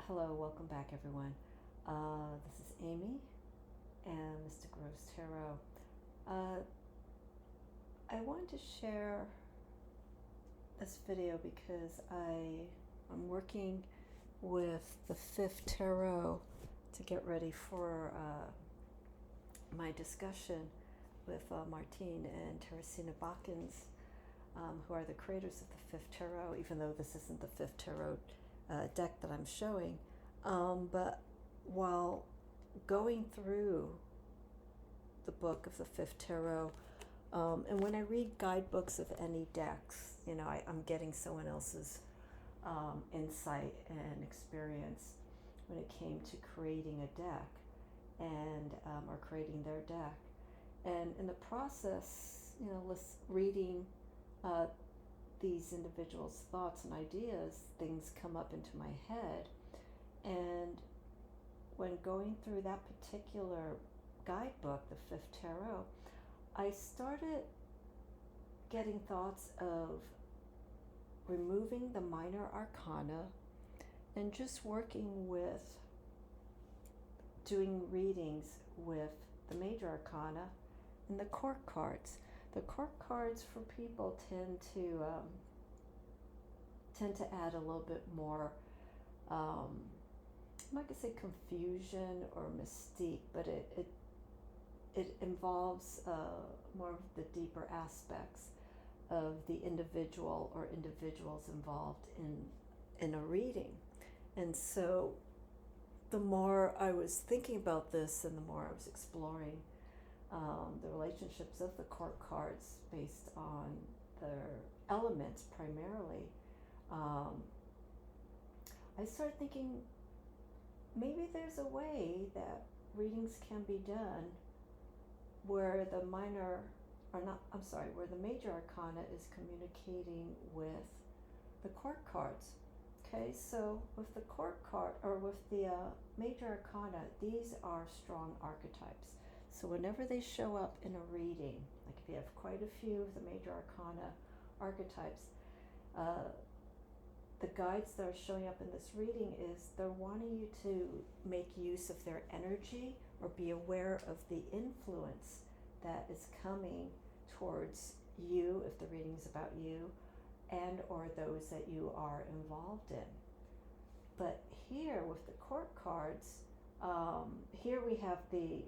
Hello, welcome back, everyone. This is Amy and Mystic Rose Tarot. Uh, I wanted to share this video because I'm working with the fifth tarot to get ready for my discussion with Martine and Teresina Bakins, who are the creators of the fifth tarot, even though this isn't the fifth tarot deck that I'm showing. But while going through the book of the fifth tarot, and when I read guidebooks of any decks, I'm getting someone else's insight and experience when it came to creating a deck and or creating their deck. And in the process, reading these individuals' thoughts and ideas, things come up into my head. And when going through that particular guidebook, the fifth tarot, I started getting thoughts of removing the minor arcana and just working with doing readings with the major arcana and the court cards. The court cards for people tend to add a little bit more, I'm not gonna say confusion or mystique, but it involves more of the deeper aspects of the individual or individuals involved in a reading. And so the more I was thinking about this and the more I was exploring the relationships of the court cards based on their elements primarily, I started thinking maybe there's a way that readings can be done where the where the major arcana is communicating with the court cards. Okay, so with the court card, or with the major arcana, these are strong archetypes. So whenever they show up in a reading, like if you have quite a few of the major arcana archetypes, the guides that are showing up in this reading is they're wanting you to make use of their energy or be aware of the influence that is coming towards you if the reading is about you, and or those that you are involved in. But here with the court cards, here we have the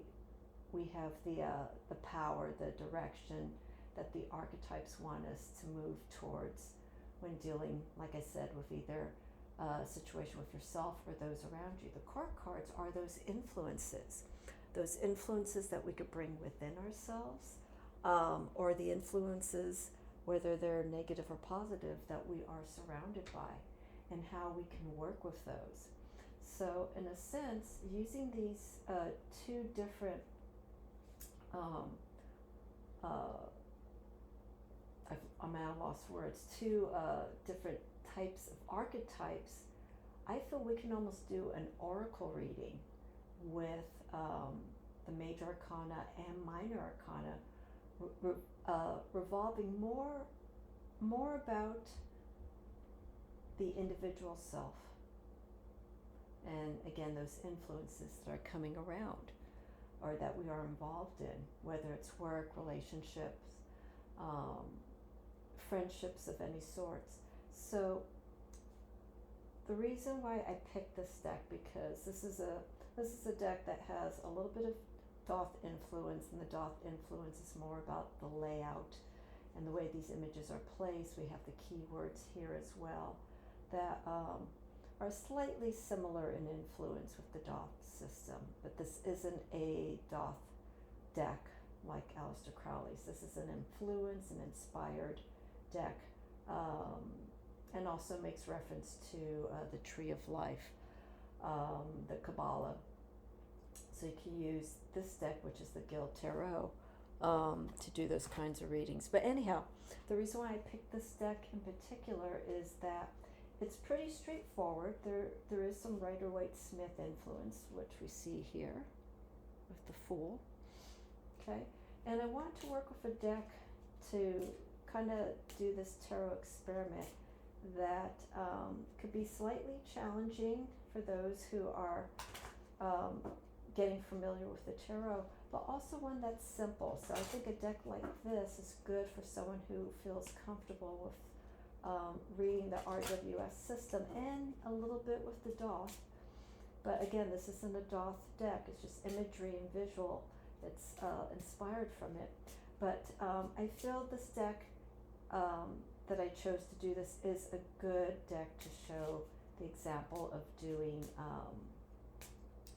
power, the direction that the archetypes want us to move towards when dealing, like I said, with either a situation with yourself or those around you. The court cards are those influences that we could bring within ourselves, or the influences, whether they're negative or positive, that we are surrounded by, and how we can work with those. So in a sense, using these two different I'm at a loss for words, two different types of archetypes, I feel we can almost do an oracle reading with the major arcana and minor arcana, revolving more about the individual self, and again those influences that are coming around or that we are involved in, whether it's work, relationships, friendships of any sorts. So the reason why I picked this deck, because this is a deck that has a little bit of Thoth influence, and the Thoth influence is more about the layout and the way these images are placed. We have the keywords here as well that are slightly similar in influence with the Thoth system, but this isn't a Thoth deck like Aleister Crowley's. This is an influence, an inspired deck, and also makes reference to the Tree of Life, the Kabbalah. So you can use this deck, which is the Guild Tarot, to do those kinds of readings. But anyhow, the reason why I picked this deck in particular is that it's pretty straightforward. There is some Rider-Waite-Smith influence, which we see here with the Fool. Okay, and I wanted to work with a deck to kind of do this tarot experiment that could be slightly challenging for those who are getting familiar with the tarot, but also one that's simple. So I think a deck like this is good for someone who feels comfortable with reading the RWS system and a little bit with the Doth. But again, this isn't a Doth deck, it's just imagery and visual that's inspired from it. But I feel this deck that I chose to do this is a good deck to show the example of doing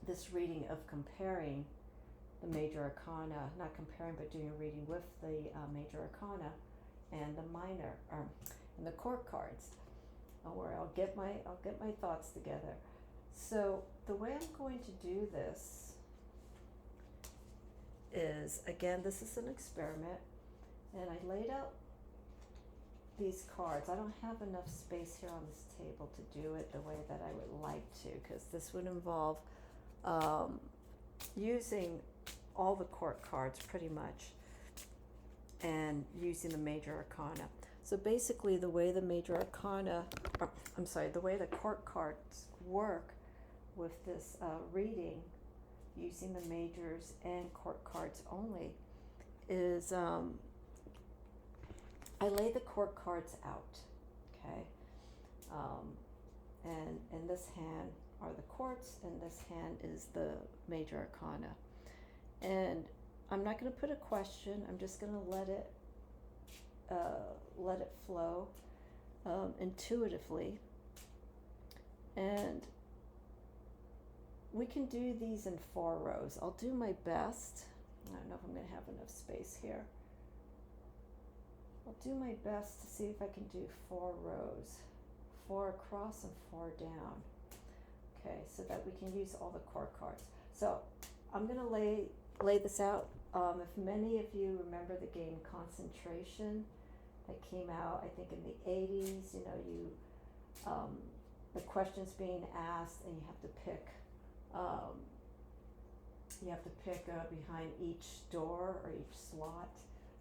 this reading of comparing the Major Arcana, not comparing but doing a reading with the Major Arcana and the minor, and the court cards, where I'll get my thoughts together. So the way I'm going to do this is, again, this is an experiment, and I laid out these cards. I don't have enough space here on this table to do it the way that I would like to, because this would involve using all the court cards pretty much and using the Major Arcana. So basically the way the Major Arcana, the way the court cards work with this reading using the majors and court cards only is I lay the court cards out, okay? And in this hand are the courts, and this hand is the Major Arcana. And I'm not going to put a question, I'm just going to let it flow intuitively. And we can do these in 4 rows. I'll do my best. I don't know if I'm going to have enough space here. I'll do my best to see if I can do 4 rows, 4 across and 4 down. Okay, so that we can use all the court cards. So I'm going to lay this out. If many of you remember the game Concentration that came out, I think in the 80s, the question's being asked and you have to pick behind each door or each slot,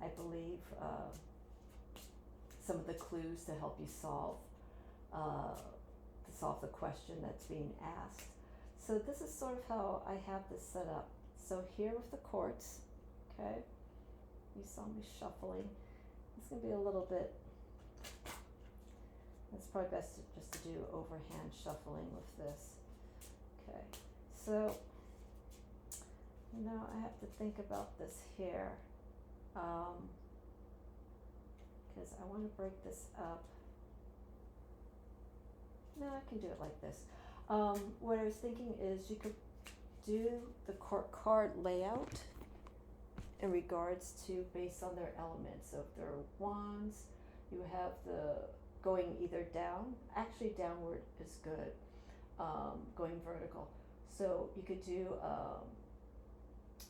I believe, some of the clues to help you solve the question that's being asked. So this is sort of how I have this set up. So here with the courts, okay, you saw me shuffling. It's going to be a little bit, it's probably best just to do overhand shuffling with this. Okay, so now I have to think about this here, because I want to break this up. No, I can do it like this. What I was thinking is you could do the court card layout in regards to based on their elements. So if they're wands, you have the going either down, actually downward is good, going vertical. So you could do,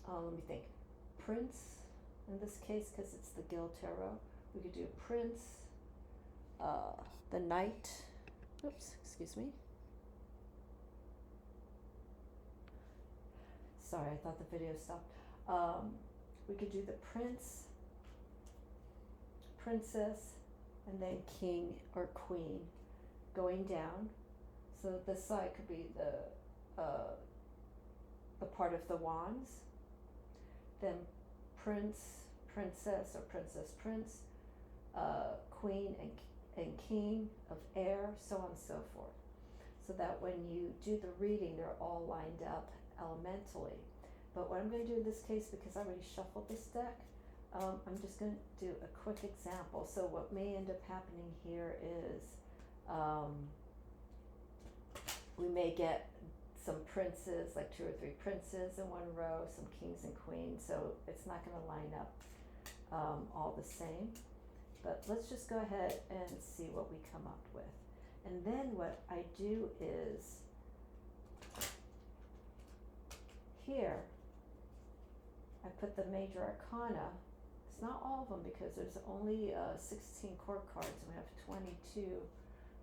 let me think, Prince in this case, because it's the Guild Tarot. We could do Prince, the Knight, oops, excuse me. Sorry, I thought the video stopped. We could do the Prince, Princess, and then King or Queen going down. So this side could be the part of the wands. Then Prince, Princess, or Princess, Prince, Queen and King of air, so on and so forth. So that when you do the reading, they're all lined up elementally. But what I'm going to do in this case, because I already shuffled this deck, I'm just going to do a quick example. So what may end up happening here is we may get some princes, like 2 or 3 princes in one row, some kings and queens, so it's not going to line up all the same. But let's just go ahead and see what we come up with. And then what I do is, here, I put the Major Arcana. It's not all of them because there's only 16 court cards and we have 22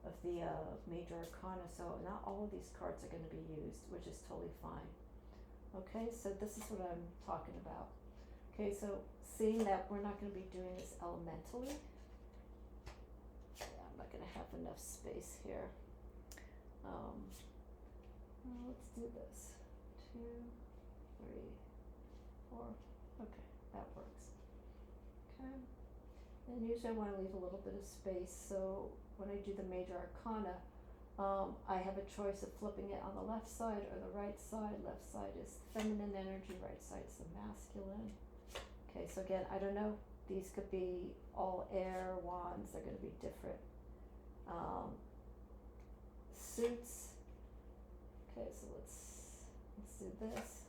of the Major Arcana, so not all of these cards are going to be used, which is totally fine. Okay, so this is what I'm talking about. Okay, so seeing that we're not going to be doing this elementally, yeah, I'm not going to have enough space here. Let's do this. 2, 3, 4. Okay, that works. Okay. And usually I want to leave a little bit of space, so when I do the Major Arcana, I have a choice of flipping it on the left side or the right side. Left side is feminine energy, right side is the masculine. Okay, so again, I don't know, these could be all air wands, they're going to be different suits. Okay, so let's do this.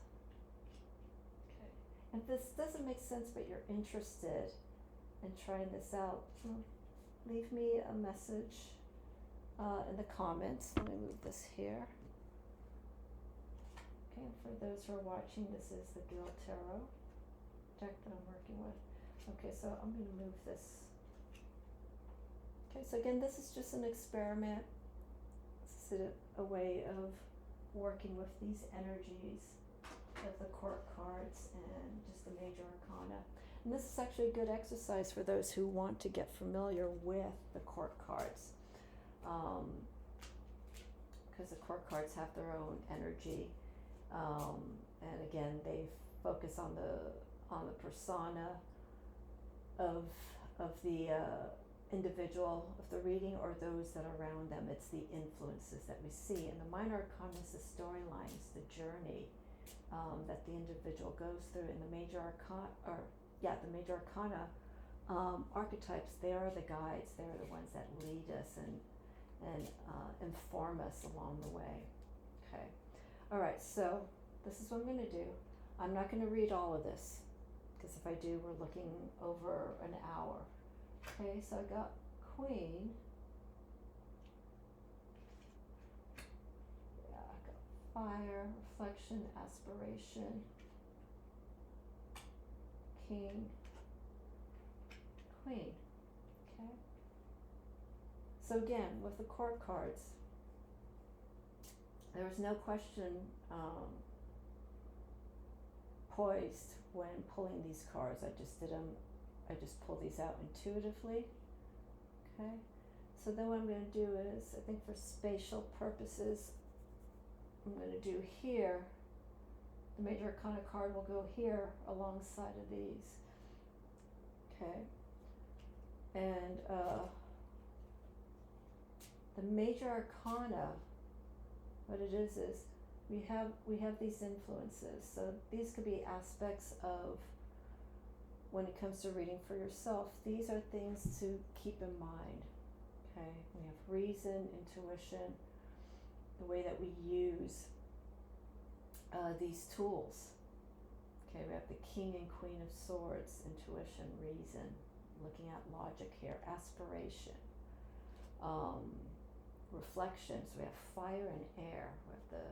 Okay, and if this doesn't make sense but you're interested in trying this out, leave me a message in the comments. Let me move this here. Okay, and for those who are watching, this is the Guild Tarot deck that I'm working with. Okay, so I'm going to move this. Okay, so again, this is just an experiment. This is a way of working with these energies of the court cards and just the Major Arcana. And this is actually a good exercise for those who want to get familiar with the court cards. Because the court cards have their own energy. And again, they focus on the persona of the individual of the reading or those that are around them. It's the influences that we see. And the Minor Arcana is the storylines, the journey that the individual goes through. And the Major Arcana, the Major Arcana archetypes, they are the guides. They are the ones that lead us and inform us along the way. Okay. All right, so this is what I'm going to do. I'm not going to read all of this, because if I do, we're looking over an hour. Okay, so I got Queen. Yeah, I got Fire, Reflection, Aspiration, King, Queen. Okay. So again, with the court cards, there was no question poised when pulling these cards. I just pull these out intuitively. Okay, so then what I'm going to do is, I think for spatial purposes, I'm going to do here, the Major Arcana card will go here alongside of these. Okay, and the Major Arcana, what it is we have these influences. So these could be aspects of, when it comes to reading for yourself, these are things to keep in mind. Okay, we have reason, intuition, the way that we use these tools. Okay, we have the King and Queen of Swords, intuition, reason, looking at logic here, aspiration, reflection. So we have fire and air. We have the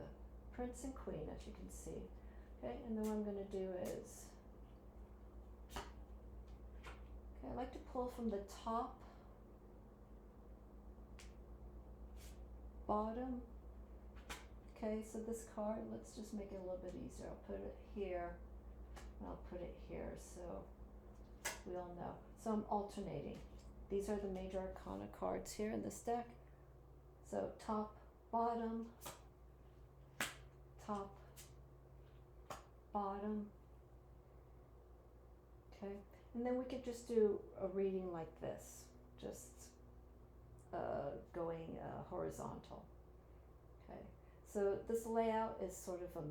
Prince and Queen, as you can see. Okay, and then what I'm going to do is, I like to pull from the top, bottom. Okay, so this card, let's just make it a little bit easier. I'll put it here, and I'll put it here, so we all know. So I'm alternating. These are the Major Arcana cards here in this deck. So top, bottom, top, bottom. Okay. And then we could just do a reading like this, just going horizontal. Okay, so this layout is sort of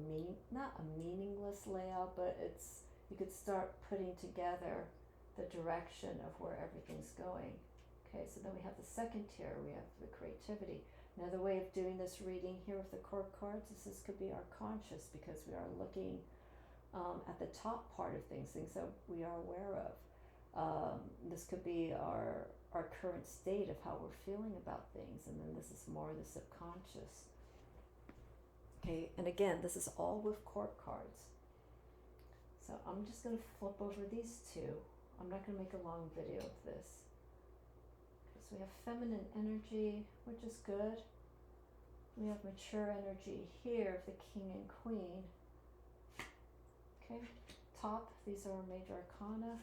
not a meaningless layout, but you could start putting together the direction of where everything's going. Okay, so then we have the second tier, we have the creativity. Another way of doing this reading here with the court cards is this could be our conscious, because we are looking at the top part of things that we are aware of. This could be our current state of how we're feeling about things, and then this is more the subconscious. Okay, and again, this is all with court cards. So I'm just going to flip over these two. I'm not going to make a long video of this. So we have feminine energy, which is good. We have mature energy here of the King and Queen. Okay, top, these are Major Arcana.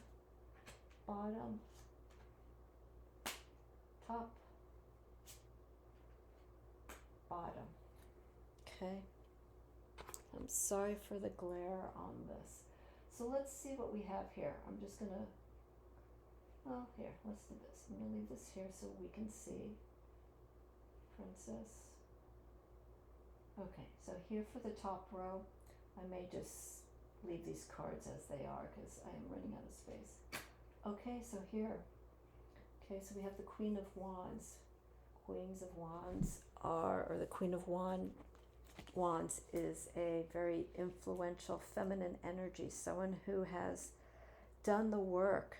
Bottom, top, bottom. Okay. I'm sorry for the glare on this. So let's see what we have here. I'm just gonna, well, here, let's do this. I'm gonna leave this here so we can see. Princess. Okay, so here for the top row, I may just leave these cards as they are because I am running out of space. Okay, so here. Okay, so we have the Queen of Wands. Queens of Wands are, or the Queen of Wands is a very influential feminine energy, someone who has done the work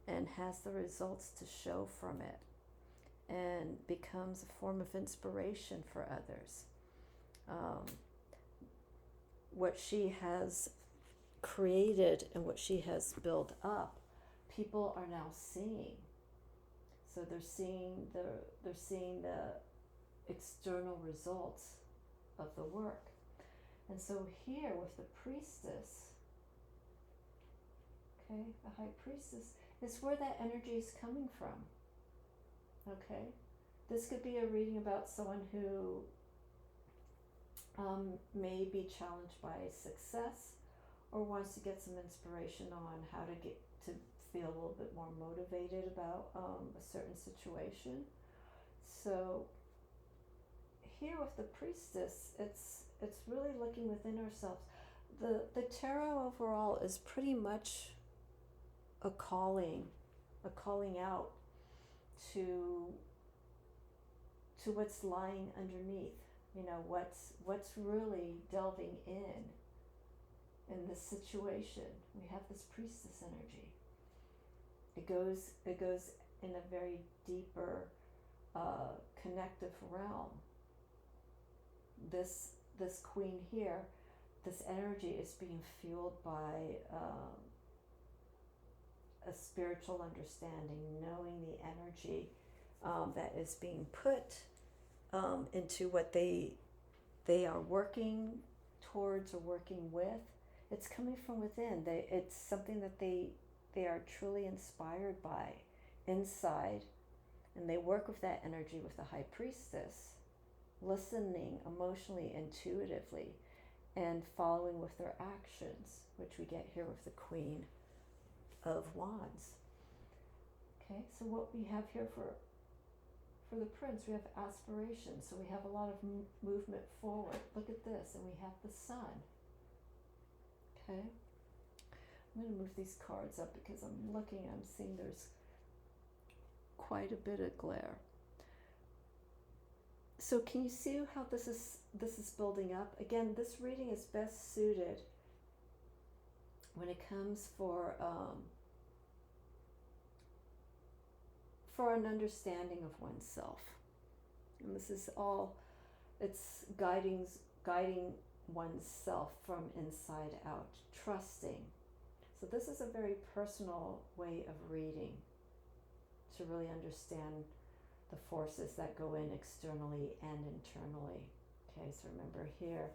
and has the results to show from it and becomes a form of inspiration for others. What she has created and what she has built up, people are now seeing. So they're seeing the external results of the work. And so here with the Priestess, okay, the High Priestess is where that energy is coming from. Okay, this could be a reading about someone who may be challenged by success or wants to get some inspiration on how to get to feel a little bit more motivated about a certain situation. So here with the Priestess, it's really looking within ourselves. The tarot overall is pretty much a calling out to what's lying underneath. You know, what's really delving in this situation. We have this Priestess energy. It goes in a very deeper connective realm. This Queen here, this energy is being fueled by a spiritual understanding, knowing the energy that is being put into what they are working towards or working with. It's coming from within. It's something that they are truly inspired by inside, and they work with that energy with the High Priestess, listening emotionally, intuitively, and following with their actions, which we get here with the Queen of Wands. Okay, so what we have here for the Prince, we have aspiration, so we have a lot of movement forward. Look at this, and we have the Sun. Okay, I'm going to move these cards up because I'm seeing there's quite a bit of glare. So can you see how this is building up? Again, this reading is best suited when it comes for an understanding of oneself. And this is all, it's guiding oneself from inside out, trusting. So this is a very personal way of reading to really understand the forces that go in externally and internally. Okay, so remember here,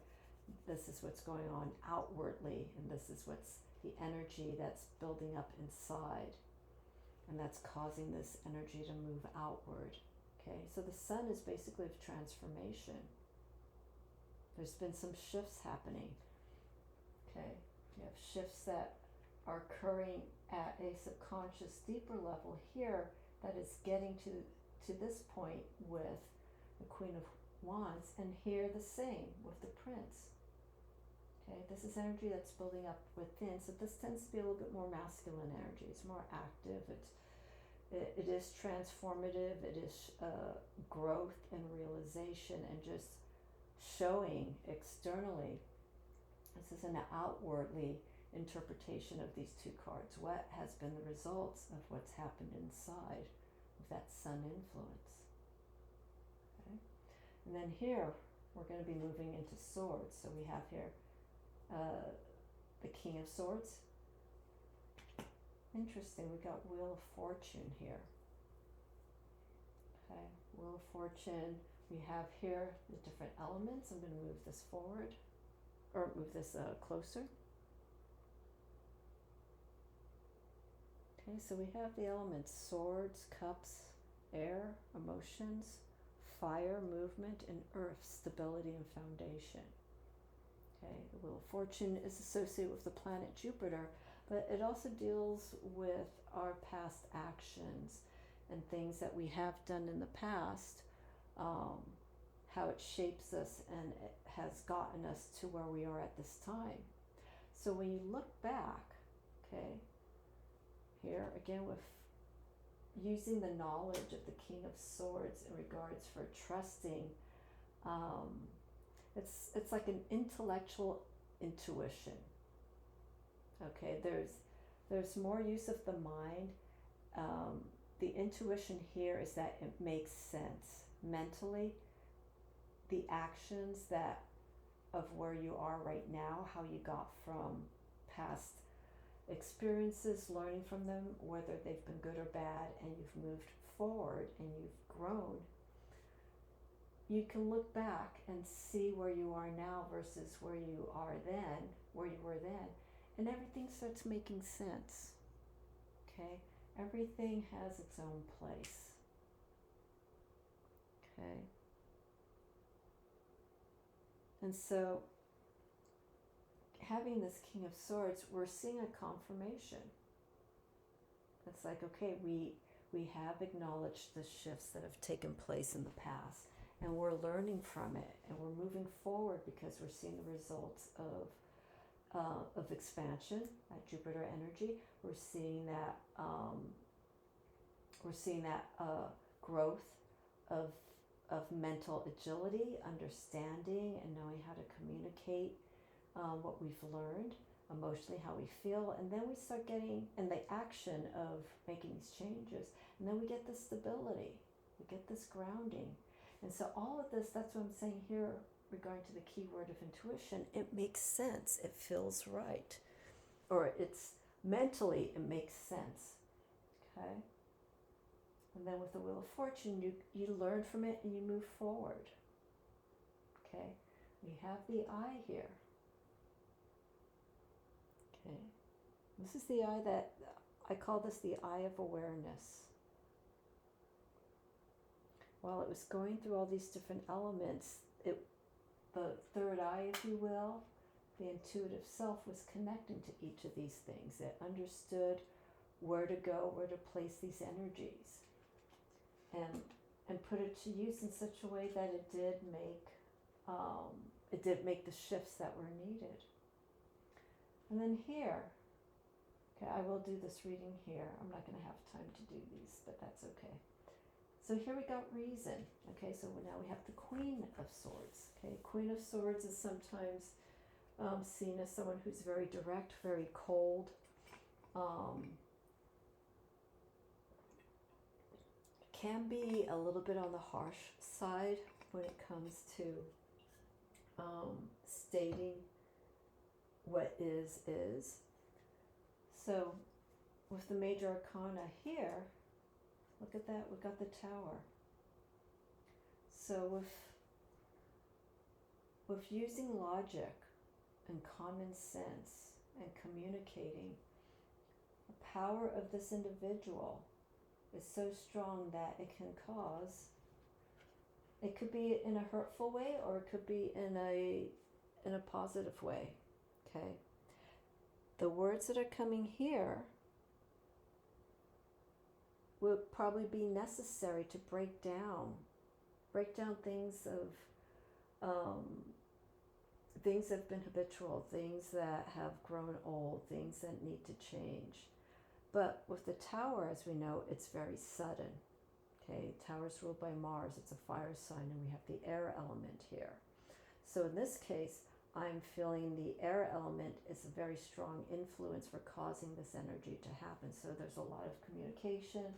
this is what's going on outwardly, and this is what's the energy that's building up inside, and that's causing this energy to move outward. Okay, so the Sun is basically of transformation. There's been some shifts happening. Okay, you have shifts that are occurring at a subconscious, deeper level here that is getting to this point with the Queen of Wands, and here the same with the Prince. Okay, this is energy that's building up within, so this tends to be a little bit more masculine energy. It's more active, it is transformative, it is growth and realization and just showing externally. This is an outwardly interpretation of these two cards. What has been the results of what's happened inside of that Sun influence? Okay, and then here we're going to be moving into Swords. So we have here the King of Swords. Interesting, we got Wheel of Fortune here. Okay, Wheel of Fortune. We have here the different elements. I'm going to move this forward, or move this closer. Okay, so we have the elements: swords, cups, air, emotions, fire, movement, and earth, stability and foundation. Okay, the Wheel of Fortune is associated with the planet Jupiter, but it also deals with our past actions and things that we have done in the past, how it shapes us and it has gotten us to where we are at this time. So when you look back, okay, here again with using the knowledge of the King of Swords in regards for trusting, it's like an intellectual intuition. Okay, there's more use of the mind. The intuition here is that it makes sense mentally. The actions that of where you are right now, how you got from past experiences, learning from them, whether they've been good or bad, and you've moved forward and you've grown. You can look back and see where you are now versus where you are then, where you were then, and everything starts making sense. Okay? Everything has its own place. Okay? And so, having this King of Swords, we're seeing a confirmation. It's like, okay, we have acknowledged the shifts that have taken place in the past, and we're learning from it, and we're moving forward because we're seeing the results of expansion, that Jupiter energy. We're seeing that growth of mental agility, understanding, and knowing how to communicate what we've learned emotionally, how we feel, and then we start getting in the action of making these changes, and then we get the stability, we get this grounding. And so all of this, that's what I'm saying here regarding to the key word of intuition. It makes sense, it feels right, or it's mentally it makes sense. Okay, and then with the Wheel of Fortune, you learn from it and you move forward. Okay, we have the eye here. Okay, this is the eye that I call this the eye of awareness. While it was going through all these different elements, the third eye, if you will, the intuitive self, was connecting to each of these things. It understood where to go, where to place these energies, and put it to use in such a way that it did make the shifts that were needed. And then here, okay, I will do this reading here. I'm not going to have time to do these, but that's okay. So here we got reason. Okay, so now we have the Queen of Swords. Okay, Queen of Swords is sometimes seen as someone who's very direct, very cold. Can be a little bit on the harsh side when it comes to stating what is. So with the Major Arcana here, look at that, we've got the Tower. So with using logic and common sense and communicating, the power of this individual is so strong that it can cause, it could be in a hurtful way or it could be in a positive way. Okay, the words that are coming here would probably be necessary to break down things things that have been habitual, things that have grown old, things that need to change. But with the Tower, as we know, it's very sudden. Okay, Tower's ruled by Mars, it's a fire sign, and we have the air element here. So in this case, I'm feeling the air element is a very strong influence for causing this energy to happen. So there's a lot of communication,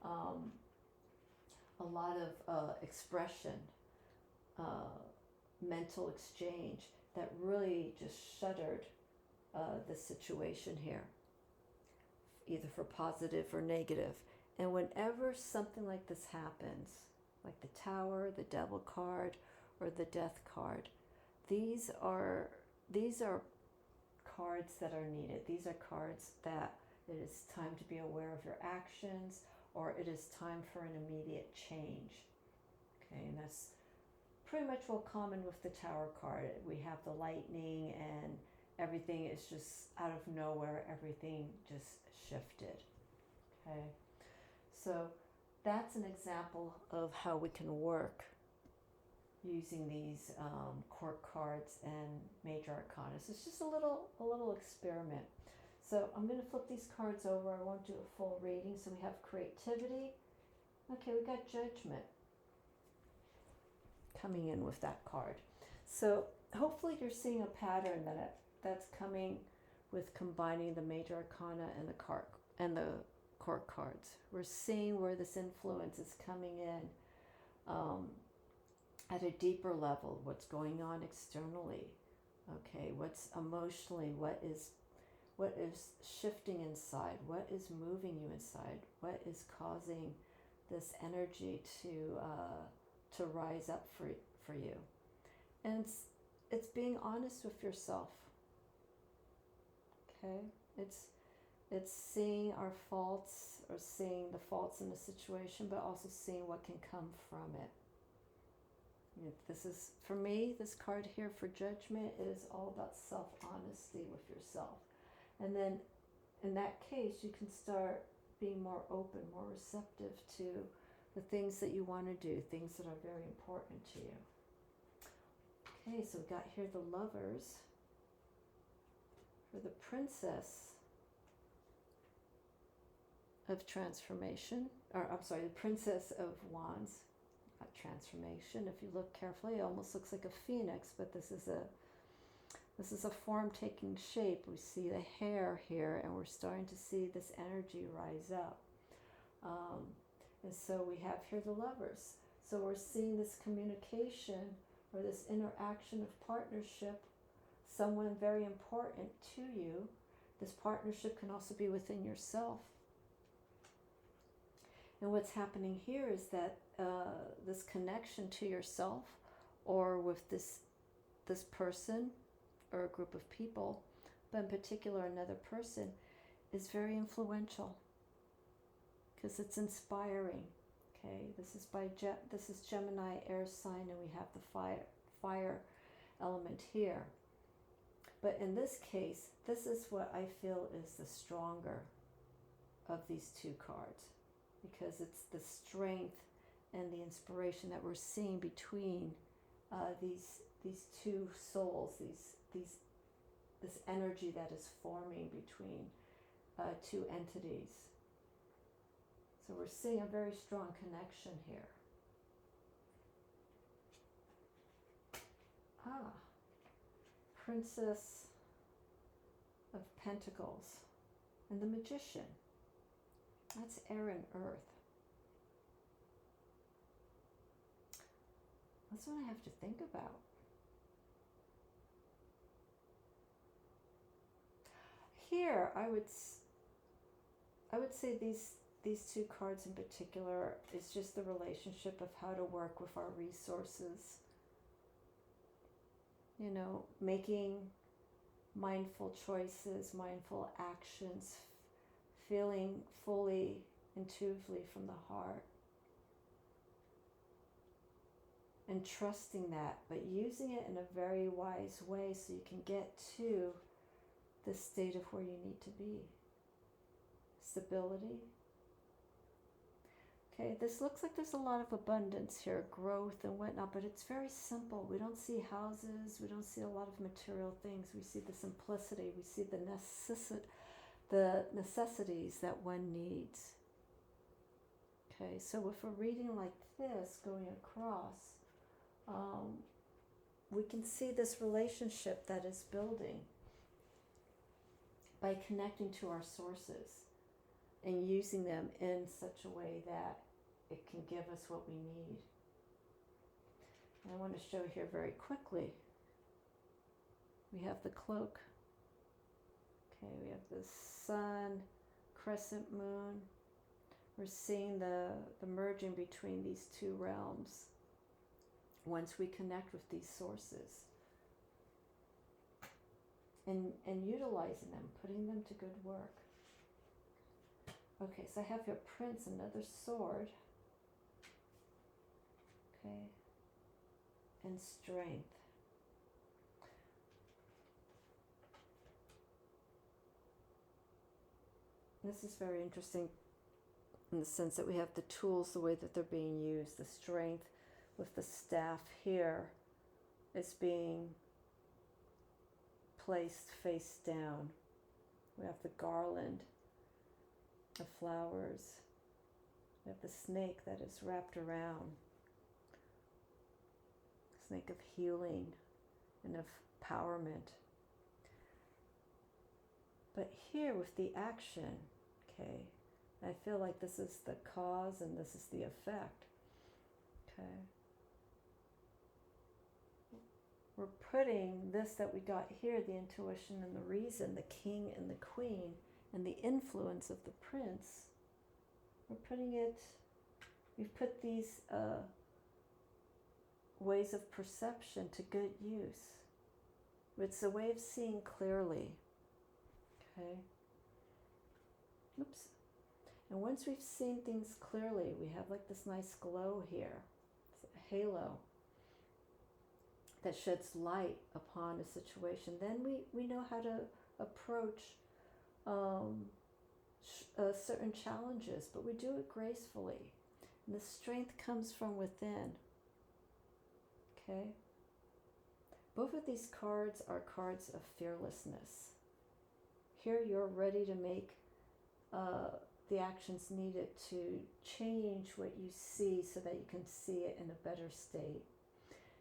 a lot of expression, mental exchange that really just shuttered the situation here, either for positive or negative. And whenever something like this happens, like the Tower, the Devil card, or the Death card, these are cards that are needed. These are cards that it is time to be aware of your actions, or it is time for an immediate change. Okay, and that's pretty much what common with the Tower card. We have the lightning and everything is just out of nowhere, everything just shifted. Okay, so that's an example of how we can work using these court cards and Major Arcana. So it's just a little experiment. So I'm going to flip these cards over. I won't do a full reading. So we have creativity. Okay, we got judgment coming in with that card. So hopefully you're seeing a pattern that's coming with combining the Major Arcana and the court cards. We're seeing where this influence is coming in at a deeper level. What's going on externally? Okay, what's emotionally? What is shifting inside? What is moving you inside? What is causing this energy to rise up for you? And it's being honest with yourself. Okay, it's seeing our faults, or seeing the faults in the situation, but also seeing what can come from it. This is, for me, this card here for judgment is all about self-honesty with yourself. And then in that case, you can start being more open, more receptive to the things that you want to do, things that are very important to you. Okay, so we've got here the Lovers. For the Princess of Transformation, or I'm sorry, the Princess of Wands, not transformation. If you look carefully, it almost looks like a phoenix, but this is a form taking shape. We see the hair here, and we're starting to see this energy rise up. And so we have here the Lovers. So we're seeing this communication or this interaction of partnership, someone very important to you. This partnership can also be within yourself. And what's happening here is that this connection to yourself, or with this person or a group of people, but in particular another person, is very influential because it's inspiring. Okay, this is Gemini air sign, and we have the fire element here. But in this case, this is what I feel is the stronger of these two cards, because it's the strength and the inspiration that we're seeing between these two souls, this energy that is forming between two entities. So we're seeing a very strong connection here. Princess of Pentacles and the Magician. That's air and earth. That's what I have to think about. Here, I would say these two cards in particular is just the relationship of how to work with our resources. You know, making mindful choices, mindful actions, feeling fully, intuitively from the heart. And trusting that, but using it in a very wise way so you can get to the state of where you need to be. Stability. Okay, this looks like there's a lot of abundance here, growth and whatnot, but it's very simple. We don't see houses, we don't see a lot of material things. We see the simplicity, we see the necessities that one needs. Okay, so with a reading like this going across, we can see this relationship that is building by connecting to our sources and using them in such a way that it can give us what we need. And I want to show here very quickly. We have the cloak. Okay, we have the sun, crescent moon. We're seeing the merging between these two realms once we connect with these sources. And utilizing them, putting them to good work. Okay, so I have here Prince, another sword okay, and strength. This is very interesting in the sense that we have the tools, the way that they're being used. The strength with the staff here is being placed face down. We have the garland of flowers. We have the snake that is wrapped around. Snake of healing and of empowerment. But here with the action, okay, I feel like this is the cause and this is the effect, okay. We're putting this that we got here, the intuition and the reason, the king and the queen, and the influence of the prince, we've put these ways of perception to good use. It's a way of seeing clearly, okay? Oops. And once we've seen things clearly, we have like this nice glow here, it's a halo that sheds light upon a situation. Then we know how to approach certain challenges, but we do it gracefully. And the strength comes from within, okay? Both of these cards are cards of fearlessness. Here you're ready to make the actions needed to change what you see so that you can see it in a better state.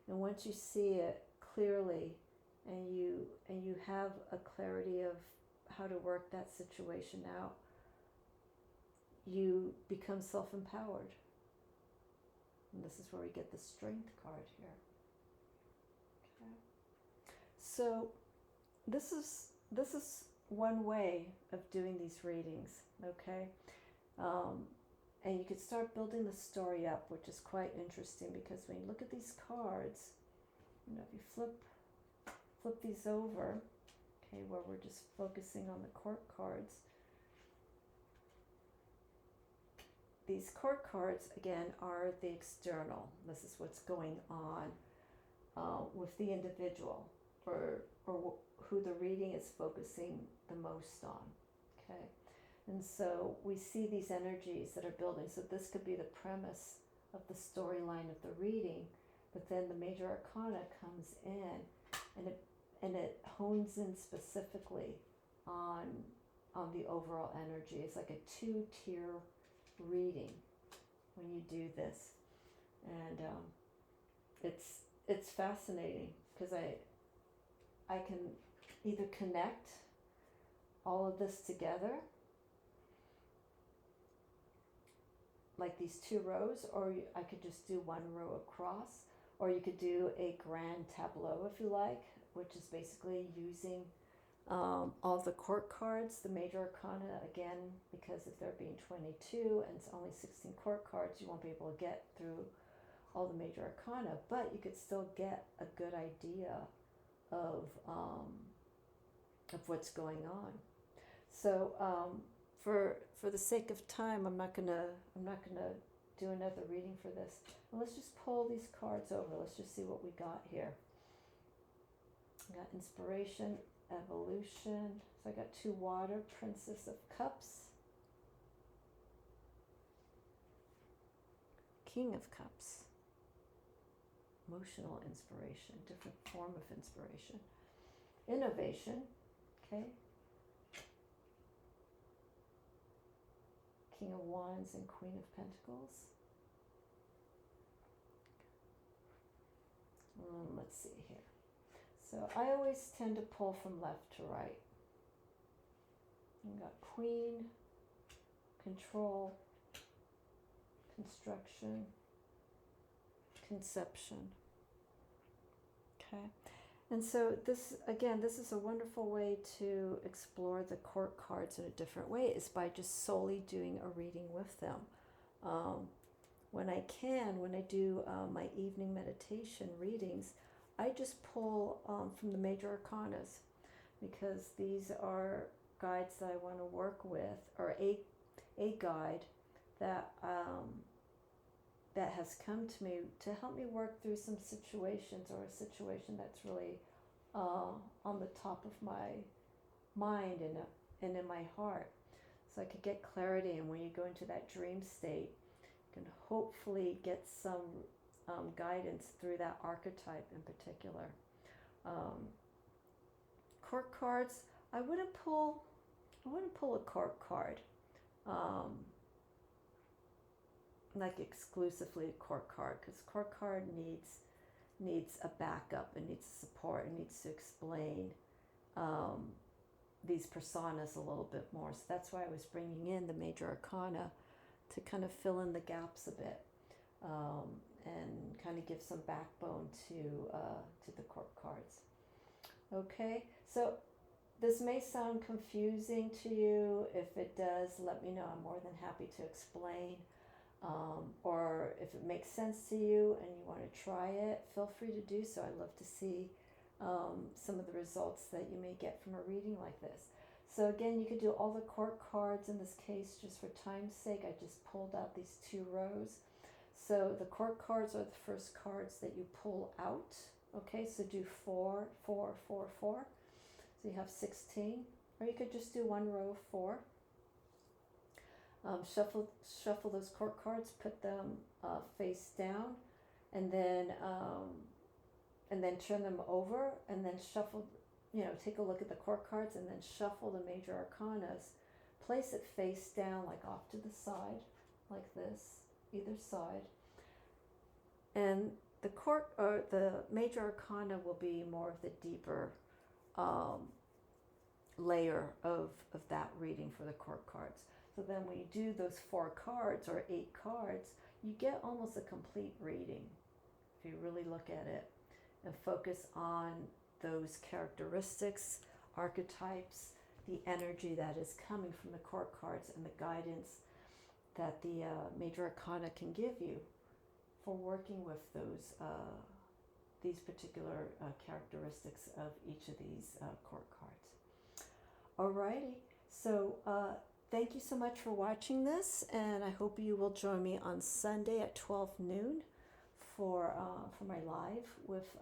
And once you see it clearly and you have a clarity of how to work that situation out, you become self-empowered. And this is where we get the strength card here. Okay. So this is one way of doing these readings, okay? And you could start building the story up, which is quite interesting, because when you look at these cards, you know, if you flip these over, okay, where we're just focusing on the court cards, these court cards, again, are the external. This is what's going on with the individual, or who the reading is focusing the most on, okay? And so we see these energies that are building. So this could be the premise of the storyline of the reading, but then the Major Arcana comes in and it hones in specifically on the overall energy. It's like a 2-tier reading when you do this, and it's fascinating because I can either connect all of this together, like these 2 rows, or I could just do 1 row across, or you could do a grand tableau if you like, which is basically using all the court cards, the Major Arcana, again, because if there being 22 and it's only 16 court cards, you won't be able to get through all the Major Arcana, but you could still get a good idea of what's going on. So for the sake of time, I'm not gonna do another reading for this. Well, let's just pull these cards over. Let's just see what we got here. We got inspiration, evolution. So I got 2 water, Princess of Cups, King of Cups, emotional inspiration, different form of inspiration, innovation, okay, King of Wands and Queen of Pentacles. Let's see here. So I always tend to pull from left to right. We've got Queen, Control, Construction, Conception. Okay. And so this, again, this is a wonderful way to explore the court cards in a different way, is by just solely doing a reading with them. When I do my evening meditation readings, I just pull from the Major Arcanas, because these are guides that I want to work with, or a guide that that has come to me to help me work through some situations, or a situation that's really on the top of my mind and in my heart, so I could get clarity. And when you go into that dream state, you can hopefully get some guidance through that archetype in particular. Court cards, I wouldn't pull a court card, like exclusively a court card, because court card needs a backup, it needs support, it needs to explain these personas a little bit more. So that's why I was bringing in the Major Arcana to kind of fill in the gaps a bit, and kind of give some backbone to the court cards. Okay, so this may sound confusing to you. If it does, let me know. I'm more than happy to explain. Or if it makes sense to you and you want to try it, feel free to do so. I'd love to see some of the results that you may get from a reading like this. So again, you could do all the court cards in this case. Just for time's sake, I just pulled out these 2 rows. So the court cards are the first cards that you pull out. Okay, so do 4, 4, 4, 4. So you have 16, or you could just do 1 row of 4. Shuffle those court cards, put them face down, and then turn them over, and then shuffle. Take a look at the court cards, and then shuffle the Major Arcanas. Place it face down, like off to the side, like this, either side. And the Major Arcana will be more of the deeper layer of that reading for the court cards. So then when you do those 4 cards or 8 cards, you get almost a complete reading if you really look at it and focus on those characteristics, archetypes, the energy that is coming from the court cards, and the guidance that the Major Arcana can give you for working with these particular characteristics of each of these court cards. Alrighty, so thank you so much for watching this, and I hope you will join me on Sunday at 12 noon for my live with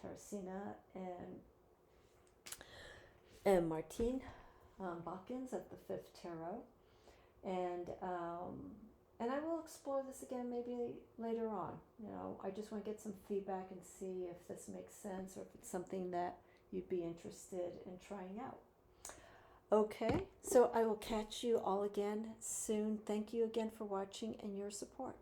Teresina and Martine Balkans at the 5th Tarot, and I will explore this again maybe later on. I just want to get some feedback and see if this makes sense, or if it's something that you'd be interested in trying out. Okay, so I will catch you all again soon. Thank you again for watching and your support.